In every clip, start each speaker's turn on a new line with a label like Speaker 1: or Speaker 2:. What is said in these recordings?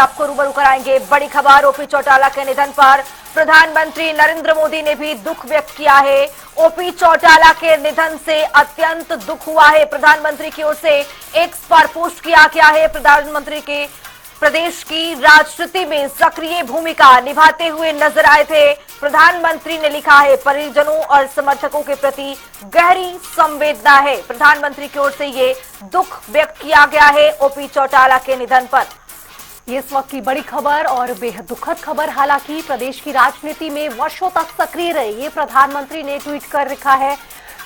Speaker 1: आपको रूबरू कराएंगे बड़ी खबर। ओपी चौटाला के निधन पर प्रधानमंत्री नरेंद्र मोदी ने भी दुख व्यक्त किया है। ओपी चौटाला के निधन से अत्यंत दुख हुआ है। प्रधानमंत्री की ओर से एक्स पर पोस्ट किया गया है। प्रधानमंत्री के प्रदेश की राजनीति में सक्रिय भूमिका निभाते हुए नजर आए थे। प्रधानमंत्री ने लिखा है, परिजनों और समर्थकों के प्रति गहरी संवेदना है। प्रधानमंत्री की ओर से ये दुख व्यक्त किया गया है ओपी चौटाला के निधन पर।
Speaker 2: ये इस वक्त की बड़ी खबर और बेहद दुखद खबर। हालांकि प्रदेश की राजनीति में वर्षों तक सक्रिय रहे, ये प्रधानमंत्री ने ट्वीट कर लिखा है।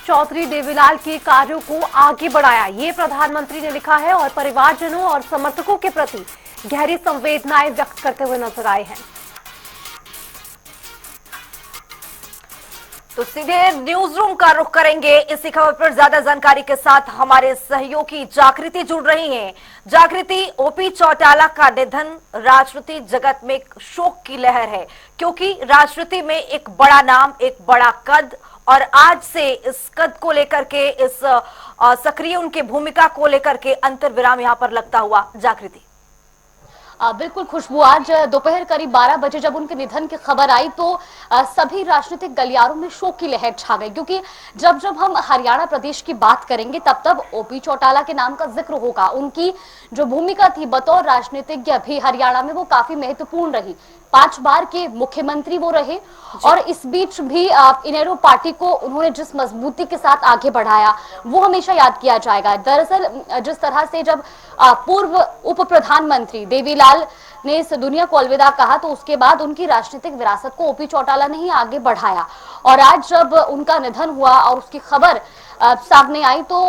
Speaker 2: चौधरी देवीलाल के कार्यों को आगे बढ़ाया, ये प्रधानमंत्री ने लिखा है और परिवारजनों और समर्थकों के प्रति गहरी संवेदनाएं व्यक्त करते हुए नजर आए हैं।
Speaker 1: तो सीधे न्यूज रूम का रुख करेंगे। इसी खबर पर ज्यादा जानकारी के साथ हमारे सहयोगी जागृति जुड़ रही हैं। जागृति, ओपी चौटाला का निधन राजनीति जगत में एक शोक की लहर है, क्योंकि राजनीति में एक बड़ा नाम, एक बड़ा कद, और आज से इस कद को लेकर के, इस सक्रिय उनके भूमिका को लेकर के अंतर विराम यहां पर लगता हुआ। जागृति।
Speaker 2: बिल्कुल खुशबू, आज दोपहर करीब 12 बजे जब उनके निधन की खबर आई तो सभी राजनीतिक गलियारों में शोक की लहर छा गई, क्योंकि जब जब हम हरियाणा प्रदेश की बात करेंगे तब तब ओपी चौटाला के नाम का जिक्र होगा। उनकी जो भूमिका थी बतौर राजनीतिज्ञ भी हरियाणा में वो काफी महत्वपूर्ण रही। 5 बार के मुख्यमंत्री वो रहे और इस बीच भी इनेलो पार्टी को उन्होंने जिस मजबूती के साथ आगे बढ़ाया वो हमेशा याद किया जाएगा। दरअसल जिस तरह से जब पूर्व उप प्रधानमंत्री देवीलाल ने इस दुनिया को अलविदा कहा तो उसके बाद उनकी राजनीतिक विरासत को ओपी चौटाला ने ही आगे बढ़ाया। और आज जब उनका निधन हुआ और उसकी खबर सामने आई तो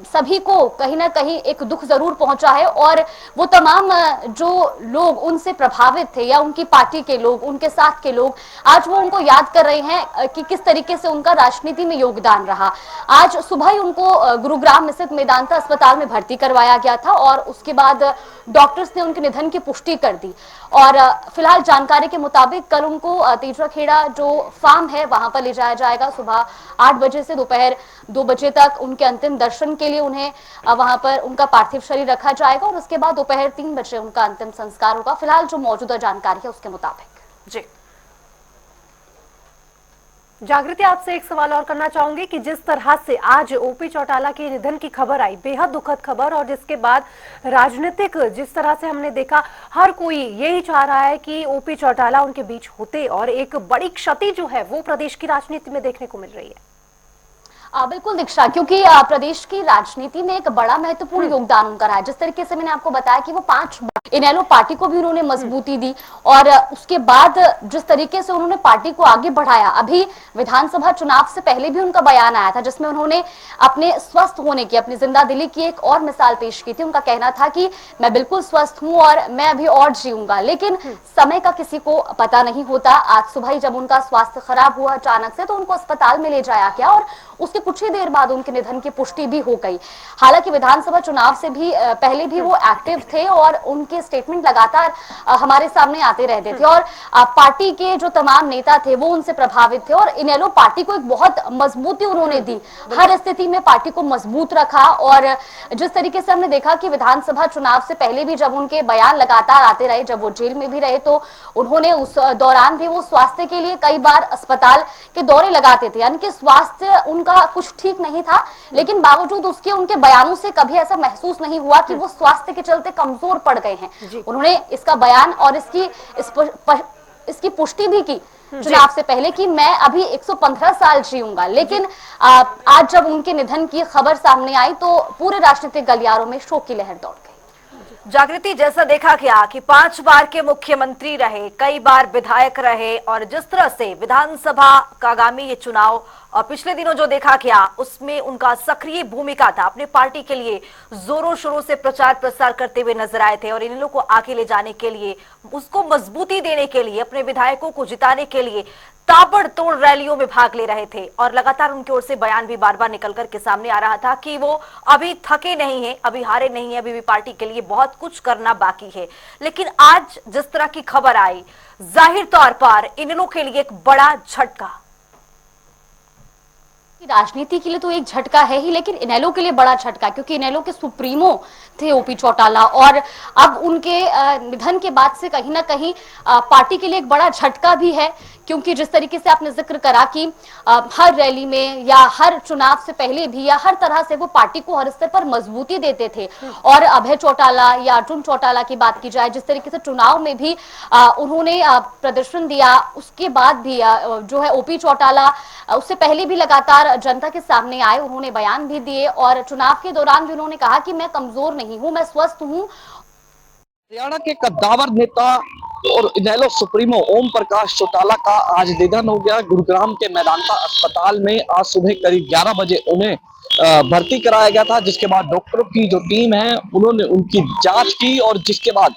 Speaker 2: सभी को कहीं ना कहीं एक दुख जरूर पहुंचा है। और वो तमाम जो लोग उनसे प्रभावित थे या उनकी पार्टी के लोग, उनके साथ के लोग, आज वो उनको याद कर रहे हैं कि किस तरीके से उनका राजनीति में योगदान रहा। आज सुबह ही उनको गुरुग्राम स्थित मेदांता अस्पताल में भर्ती करवाया गया था और उसके बाद डॉक्टर्स ने उनके निधन की पुष्टि कर दी। और फिलहाल जानकारी के मुताबिक कल उनको तेजराखेड़ा जो फार्म है वहां पर ले जाया जाएगा। सुबह 8 बजे से दोपहर 2 बजे तक उनके अंतिम दर्शन के लिए उन्हें वहां पर उनका पार्थिव शरीर रखा जाएगा और उसके बाद दोपहर 3 बजे उनका अंतिम संस्कार होगा। फिलहाल जो मौजूदा जानकारी है उसके मुताबिक।
Speaker 1: जी
Speaker 2: जागृति, आपसे एक सवाल और करना चाहूंगी कि जिस तरह से आज ओपी चौटाला के निधन की खबर आई, बेहद दुखद खबर, और जिसके बाद राजनीतिक जिस तरह से हमने देखा, हर कोई यही चाह रहा है कि ओपी चौटाला उनके बीच होते और एक बड़ी क्षति जो है वो प्रदेश की राजनीति में देखने को मिल रही है।
Speaker 3: बिल्कुल दीक्षा, क्योंकि प्रदेश की राजनीति में एक बड़ा महत्वपूर्ण योगदान उनका रहा है। जिस तरीके से मैंने आपको बताया कि वो 5 इनेलो पार्टी को भी उन्होंने मजबूती दी और उसके बाद जिस तरीके से उन्होंने पार्टी को आगे बढ़ाया। अभी विधानसभा चुनाव से पहले भी उनका बयान आया था जिसमें उन्होंने अपने स्वस्थ होने की, अपनी जिंदादिली की एक और मिसाल पेश की थी। उनका कहना था कि मैं बिल्कुल स्वस्थ हूं और मैं अभी और जीऊंगा, लेकिन समय का किसी को पता नहीं होता। आज सुबह ही जब उनका स्वास्थ्य खराब हुआ अचानक से तो उनको अस्पताल में ले जाया गया और उसके कुछ ही देर बाद उनके निधन की पुष्टि भी हो गई। हालांकि विधानसभा चुनाव से भी पहले भी वो एक्टिव थे और उनके स्टेटमेंट लगातार हमारे सामने आते रहते थे और पार्टी के जो तमाम नेता थे वो उनसे प्रभावित थे और इनेलो पार्टी को एक बहुत मजबूती उन्होंने दी। हर स्थिति में पार्टी को मजबूत रखा और जिस तरीके से हमने देखा कि विधानसभा चुनाव से पहले भी जब उनके बयान लगातार आते रहे, जब वो जेल में भी रहे तो उन्होंने उस दौरान भी वो स्वास्थ्य के लिए कई बार अस्पताल के दौरे लगाते थे। यानी कि स्वास्थ्य उनका कुछ ठीक नहीं था, लेकिन बावजूद उसके उनके बयानों से कभी ऐसा महसूस नहीं हुआ कि वो स्वास्थ्य के चलते कमजोर पड़ गए हैं। उन्होंने इसका बयान और इसकी पुष्टि भी की चुनाव से पहले कि मैं अभी 115 साल जीऊंगा। लेकिन आज जब उनके निधन की खबर सामने आई तो पूरे राजनीतिक गलियारों में शोक की लहर दौड़ गई।
Speaker 1: जागृति, जैसा देखा गया कि 5 बार के मुख्यमंत्री रहे, कई बार विधायक रहे और जिस तरह से विधानसभा का आगामी ये चुनाव और पिछले दिनों जो देखा गया उसमें उनका सक्रिय भूमिका था। अपने पार्टी के लिए जोरों शोरों से प्रचार प्रसार करते हुए नजर आए थे और इन लोगों को आगे ले जाने के लिए, उसको मजबूती देने के लिए, अपने विधायकों को जिताने के लिए ताबड़तोड़ रैलियों में भाग ले रहे थे और लगातार उनकी ओर से बयान भी बार बार निकल कर के सामने आ रहा था कि वो अभी थके नहीं है, अभी हारे नहीं है, अभी भी पार्टी के लिए बहुत कुछ करना बाकी है। लेकिन आज जिस तरह की खबर आई, जाहिर तौर पर इन लोगों के लिए एक बड़ा झटका।
Speaker 2: की राजनीति के लिए तो एक झटका है ही, लेकिन इनेलो के लिए बड़ा झटका, क्योंकि इनेलो के सुप्रीमो थे ओपी चौटाला, और अब उनके निधन के बाद से कहीं ना कहीं पार्टी के लिए एक बड़ा झटका भी है। क्योंकि जिस तरीके से आपने जिक्र करा कि हर रैली में या हर चुनाव से पहले भी या हर तरह से वो पार्टी को हर स्तर पर मजबूती देते थे, और अभय चौटाला या अर्जुन चौटाला की बात की जाए, जिस तरीके से चुनाव में भी उन्होंने प्रदर्शन दिया, उसके बाद भी जो है ओपी चौटाला उससे पहले भी लगातार जनता के सामने आए, उन्होंने बयान भी दिए, और चुनाव के दौरान भी उन्होंने कहा कि मैं कमजोर नहीं हूं, मैं स्वस्थ हूं।
Speaker 4: हरियाणा के कद्दावर नेता और इनेलो सुप्रीमो ओम प्रकाश चौटाला का आज निधन हो गया। गुरुग्राम के मेदांता अस्पताल में आज सुबह करीब 11 बजे उन्हें भर्ती कराया गया था, जिसके बाद डॉक्टरों की जो टीम है उन्होंने उनकी जांच की और जिसके बाद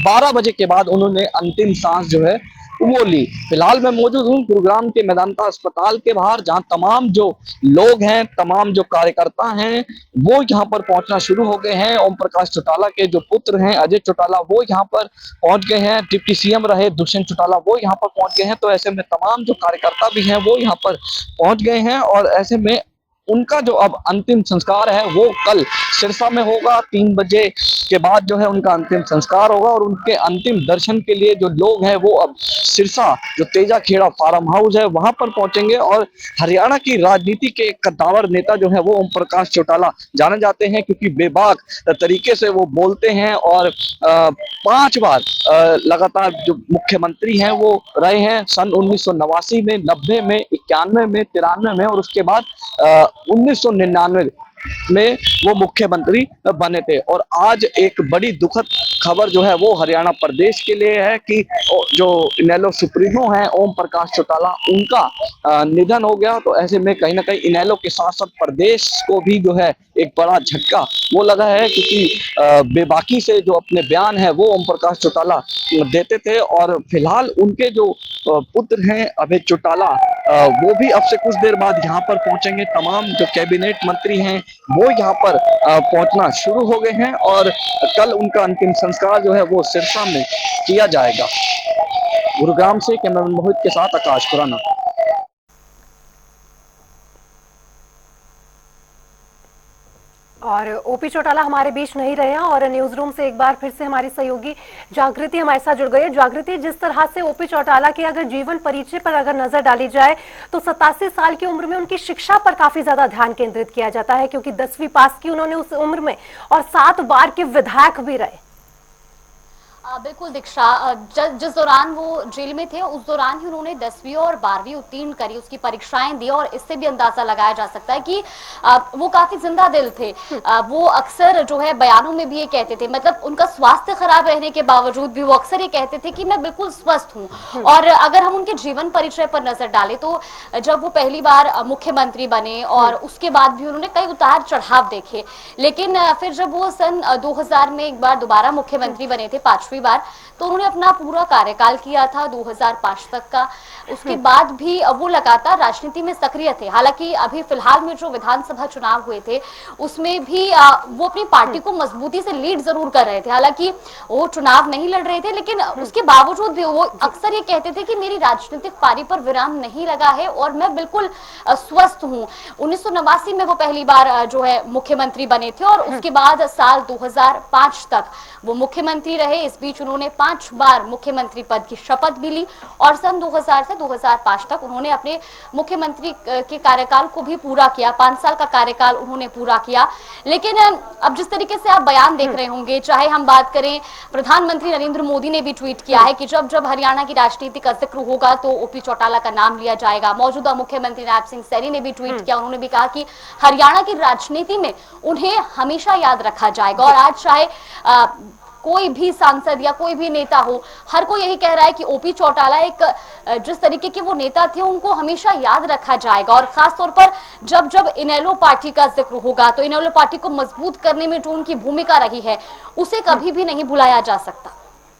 Speaker 4: 12 बजे के बाद उन्होंने अंतिम सांस जो है वो ली। फिलहाल मैं मौजूद हूँ गुरुग्राम के मेदांता अस्पताल के बाहर, जहां तमाम जो लोग हैं, तमाम जो कार्यकर्ता हैं, वो यहाँ पर पहुंचना शुरू हो गए हैं। ओम प्रकाश चौटाला के जो पुत्र हैं अजय चौटाला, वो यहाँ पर पहुंच गए हैं। डिप्टी सीएम रहे दुष्यंत चौटाला, वो यहाँ पर पहुंच गए हैं। तो ऐसे में तमाम जो कार्यकर्ता भी हैं वो यहाँ पर पहुंच गए हैं, और ऐसे में उनका जो अब अंतिम संस्कार है वो कल सिरसा में होगा। 3 बजे के बाद जो है उनका अंतिम संस्कार होगा, और उनके अंतिम दर्शन के लिए जो लोग हैं वो अब सिरसा जो तेजा खेड़ा फार्म हाउस है वहां पर पहुंचेंगे। और हरियाणा की राजनीति के कद्दावर नेता जो है वो ओम प्रकाश चौटाला जाने जाते हैं, क्योंकि बेबाक तरीके से वो बोलते हैं, और 5 बार लगातार जो मुख्यमंत्री हैं वो रहे हैं। सन 1989 में, 90 में, 91 में, 93 में, और उसके बाद 1999 में वो मुख्यमंत्री बने थे। और आज एक बड़ी दुखद खबर जो है वो हरियाणा प्रदेश के लिए है कि जो इनेलो सुप्रीमो हैं ओम प्रकाश चौटाला, उनका निधन हो गया। तो ऐसे में कहीं ना कहीं इनेलो के साथ साथ प्रदेश को भी जो है एक बड़ा झटका वो लगा है, क्योंकि बेबाकी से जो अपने बयान है वो ओम प्रकाश चौटाला देते थे। और फिलहाल उनके जो पुत्र हैं अभय चौटाला, वो भी अब से कुछ देर बाद यहाँ पर पहुंचेंगे। तमाम जो कैबिनेट मंत्री हैं वो यहाँ पर पहुंचना शुरू हो गए हैं, और कल उनका अंतिम संस्कार जो है वो सिरसा में किया जाएगा। गुरुग्राम से कैमरामैन मोहित के साथ आकाश खुराना।
Speaker 5: और ओपी चौटाला हमारे बीच नहीं रहे हैं, और न्यूज रूम से एक बार फिर से हमारी सहयोगी जागृति हमारे साथ जुड़ गई है। जागृति, जिस तरह से ओपी चौटाला के अगर जीवन परिचय पर अगर नजर डाली जाए तो 87 साल की उम्र में उनकी शिक्षा पर काफी ज्यादा ध्यान केंद्रित किया जाता है, क्योंकि 10वीं पास की उन्होंने उस उम्र में, और 7 बार के विधायक भी रहे।
Speaker 2: बिल्कुल दीक्षा, जिस दौरान वो जेल में थे उस दौरान ही उन्होंने 10वीं और 12वीं उत्तीर्ण करी, उसकी परीक्षाएं दी, और इससे भी अंदाजा लगाया जा सकता है कि वो काफी जिंदा दिल थे। वो अक्सर जो है बयानों में भी ये कहते थे, मतलब उनका स्वास्थ्य खराब रहने के बावजूद भी वो अक्सर ये कहते थे कि मैं बिल्कुल स्वस्थ हूँ। और अगर हम उनके जीवन परिचय पर नजर डालें तो जब वो पहली बार मुख्यमंत्री बने और उसके बाद भी उन्होंने कई उतार चढ़ाव देखे, लेकिन फिर जब वो सन 2000 में एक बार दोबारा मुख्यमंत्री बने थे 5वीं बार, तो उन्होंने अपना पूरा कार्यकाल किया था 2005 तक का। उसके बाद भी वो लगातार राजनीति में सक्रिय थे। हालांकि अभी फिलहाल में जो विधानसभा चुनाव हुए थे उसमें भी वो अपनी पार्टी को मजबूती से लीड जरूर कर रहे थे। हालांकि वो चुनाव नहीं लड़ रहे थे, लेकिन उसके बावजूद भी वो अक्सर ये कहते थे कि मेरी राजनीतिक पारी पर विराम नहीं लगा है और मैं बिल्कुल स्वस्थ हूँ। 1989 में वो पहली बार जो है मुख्यमंत्री बने थे, और उसके बाद साल 2005 तक वो मुख्यमंत्री रहे। इस बीच उन्होंने 5 बार मुख्यमंत्री पद की शपथ भी ली, और सन 2000 से 2005 तक उन्होंने अपने मुख्यमंत्री के कार्यकाल को भी पूरा किया। 5 साल का कार्यकाल उन्होंने पूरा किया। लेकिन अब जिस तरीके से आप बयान देख रहे होंगे, चाहे हम बात करें, प्रधानमंत्री नरेंद्र मोदी ने भी ट्वीट किया है कि जब जब हरियाणा की राजनीति का जिक्र होगा तो ओपी चौटाला का नाम लिया जाएगा। मौजूदा मुख्यमंत्री नायब सिंह सैनी ने भी ट्वीट किया, उन्होंने भी कहा कि हरियाणा की राजनीति में उन्हें हमेशा याद रखा जाएगा। और आज चाहे कोई भी सांसद या कोई भी नेता हो, हर कोई यही कह रहा है कि ओपी चौटाला एक जिस तरीके के वो नेता थे उनको हमेशा याद रखा जाएगा। और खास तौर पर जब जब इनेलो पार्टी का जिक्र होगा तो इनेलो पार्टी को मजबूत करने में जो उनकी भूमिका रही है उसे कभी भी नहीं भुलाया जा सकता।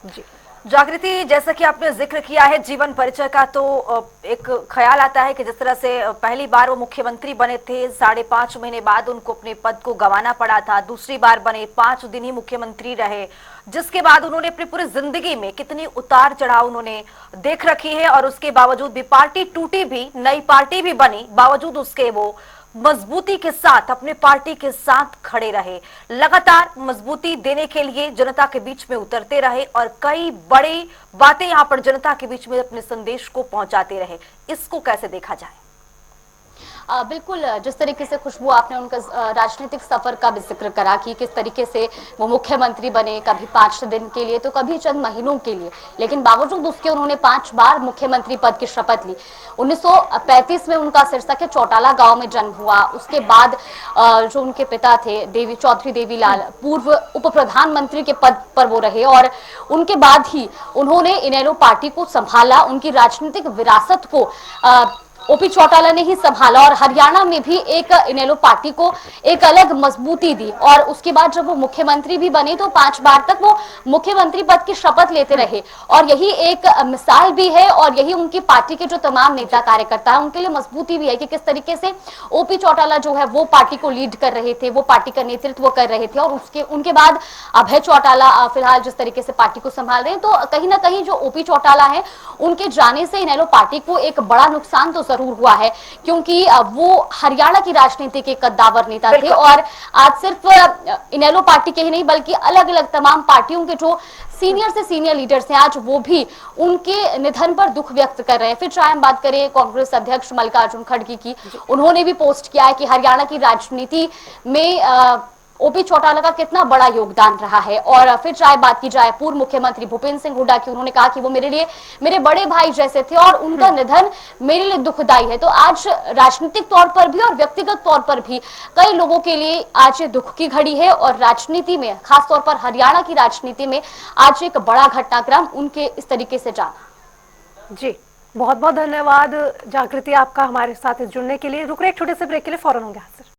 Speaker 5: जी
Speaker 1: जागृति, जैसा कि आपने जिक्र किया है जीवन परिचय का, तो एक ख्याल आता है कि जिस तरह से पहली बार वो मुख्यमंत्री बने थे, 5.5 महीने बाद उनको अपने पद को गंवाना पड़ा था। दूसरी बार बने, 5 दिन ही मुख्यमंत्री रहे, जिसके बाद उन्होंने अपनी पूरी जिंदगी में कितनी उतार चढ़ाव उन्होंने देख रखी है। और उसके बावजूद भी पार्टी टूटी भी, नई पार्टी भी बनी, बावजूद उसके वो मजबूती के साथ अपने पार्टी के साथ खड़े रहे, लगातार मजबूती देने के लिए जनता के बीच में उतरते रहे और कई बड़ी बातें यहां पर जनता के बीच में अपने संदेश को पहुंचाते रहे। इसको कैसे देखा जाए?
Speaker 3: बिल्कुल, जिस तरीके से खुशबू आपने उनका राजनीतिक सफर का भी जिक्र करा कि किस तरीके से वो मुख्यमंत्री बने, कभी 5 दिन के लिए तो कभी चंद महीनों के लिए, लेकिन बावजूद उसके उन्होंने 5 बार मुख्यमंत्री पद की शपथ ली। 1935 में उनका सिरसा के चौटाला गांव में जन्म हुआ। उसके बाद जो उनके पिता थे चौधरी देवीलाल, पूर्व उप प्रधानमंत्री के पद पर वो रहे और उनके बाद ही उन्होंने इनेलो पार्टी को संभाला। उनकी राजनीतिक विरासत को ओपी चौटाला ने ही संभाला और हरियाणा में भी एक इनेलो पार्टी को एक अलग मजबूती दी। और उसके बाद जब वो मुख्यमंत्री भी बने तो 5 बार तक वो मुख्यमंत्री पद की शपथ लेते रहे और यही एक मिसाल भी है और यही उनकी पार्टी के जो तमाम नेता कार्यकर्ता हैं उनके लिए मजबूती भी है कि किस तरीके से ओपी चौटाला जो है वो पार्टी को लीड कर रहे थे, वो पार्टी का नेतृत्व कर रहे थे। और उनके बाद अभय चौटाला फिलहाल जिस तरीके से पार्टी को संभाल रहे हैं, तो कहीं ना कहीं जो ओपी चौटाला है उनके जाने से इनेलो पार्टी को एक बड़ा नुकसान तो जरूर हुआ है, क्योंकि वो हरियाणा की राजनीति के कद्दावर नेता थे। और आज सिर्फ इनेलो पार्टी के ही नहीं बल्कि अलग अलग तमाम पार्टियों के जो सीनियर से सीनियर लीडर्स हैं आज वो भी उनके निधन पर दुख व्यक्त कर रहे हैं। फिर चाहे हम बात करें कांग्रेस अध्यक्ष मल्लिकार्जुन खड़गे की, उन्होंने भी पोस्ट किया है कि हरियाणा की राजनीति में ओपी चौटाला का कितना बड़ा योगदान रहा है। और फिर चाहे बात की जाए पूर्व मुख्यमंत्री भूपेंद्र सिंह हुड्डा की, उन्होंने कहा कि वो मेरे लिए मेरे बड़े भाई जैसे थे और उनका निधन मेरे लिए दुखदाई है। तो आज राजनीतिक तौर पर भी और व्यक्तिगत तौर पर भी कई लोगों के लिए आज दुख की घड़ी है और राजनीति में, खासतौर पर हरियाणा की राजनीति में आज एक बड़ा घटनाक्रम उनके इस तरीके से जाना।
Speaker 5: जी, बहुत बहुत धन्यवाद जागृति आपका हमारे साथ जुड़ने के लिए। रुक रहे एक छोटे से ब्रेक के लिए, फौरन होंगे हाजिर।